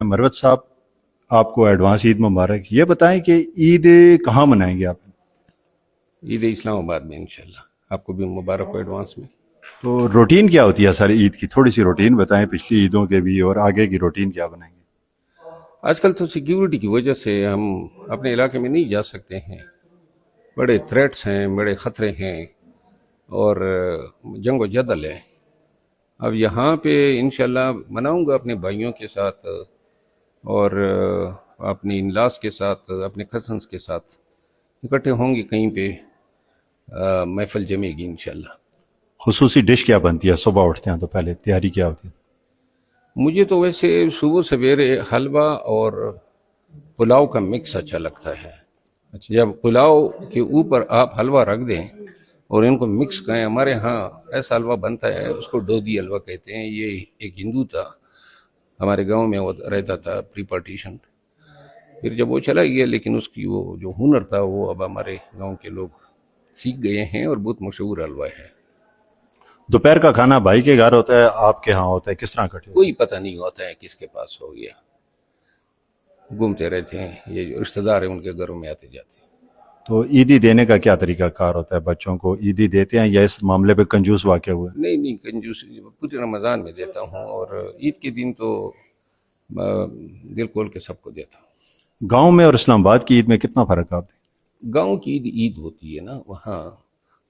मरवत साहब, आपको एडवांस ईद मुबारक। ये बताएं कि ईद कहाँ मनाएंगे आप? ईद इस्लामाबाद में इंशाल्लाह। आपको भी मुबारक हो एडवांस में। तो रूटीन क्या होती है सर ईद की? थोड़ी सी रूटीन बताएं, पिछली ईदों के भी और आगे की रूटीन क्या बनाएंगे? आजकल तो सिक्योरिटी की वजह से हम अपने इलाके में नहीं जा सकते हैं। बड़े थ्रेट्स हैं, बड़े ख़तरे हैं और जंग व जदल है। अब यहाँ पे इंशाल्लाह मनाऊंगा अपने भाइयों के साथ और अपनी इनलास के साथ, अपने कज़न्स के साथ इकट्ठे होंगे कहीं पे। महफिल जमेगी इंशाल्लाह। खुसूसी डिश क्या बनती है? सुबह उठते हैं तो पहले तैयारी क्या होती है? मुझे तो वैसे सुबह सवेरे हलवा और पुलाव का मिक्स अच्छा लगता है। अच्छा, जब पुलाव के ऊपर आप हलवा रख दें और इनको मिक्स करें। हमारे यहाँ ऐसा हलवा बनता है, उसको डोदी हलवा कहते हैं। ये एक हिंदू था, हमारे गांव में वो रहता था प्री पार्टीशन। फिर जब वो चला गया, लेकिन उसकी वो जो हुनर था वो अब हमारे गांव के लोग सीख गए हैं और बहुत मशहूर हलवा है। दोपहर का खाना भाई के घर होता है, आपके यहाँ होता है? किस तरह इकट्ठे होते कोई पता नहीं होता है किसके पास हो गया, घूमते रहते हैं। ये जो रिश्तेदार हैं उनके घरों में आते जाते हैं। हैं? तो ईदी देने का क्या तरीका कार होता है? बच्चों को ईदी देते हैं या इस मामले पे कंजूस वाक़या हुआ है? नहीं नहीं, कंजूस पूरे रमज़ान में देता हूँ और ईद के दिन तो दिल खोल के सबको देता हूँ। गांव में और इस्लामाबाद की ईद में कितना फ़र्क आप? गांव की ईद ईद होती है ना, वहाँ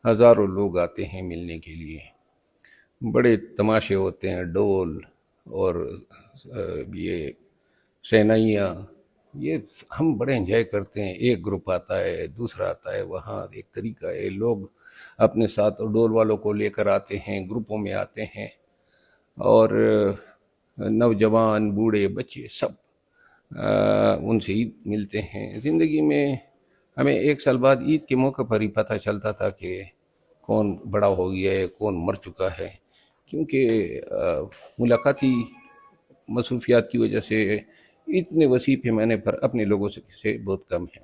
हज़ारों लोग आते हैं मिलने के लिए। बड़े तमाशे होते हैं, ढोल और ये शहनाइयाँ, ये हम बड़े एंजॉय करते हैं। एक ग्रुप आता है, दूसरा आता है, वहाँ एक तरीका है। लोग अपने साथ ढोल वालों को लेकर आते हैं, ग्रुपों में आते हैं और नौजवान बूढ़े बच्चे सब उनसे ईद मिलते हैं। ज़िंदगी में हमें एक साल बाद ईद के मौके पर ही पता चलता था कि कौन बड़ा हो गया है, कौन मर चुका है, क्योंकि मुलाकाती मसरूफियात की वजह से इतने वसीफ़े मैंने पर अपने लोगों से बहुत कम है।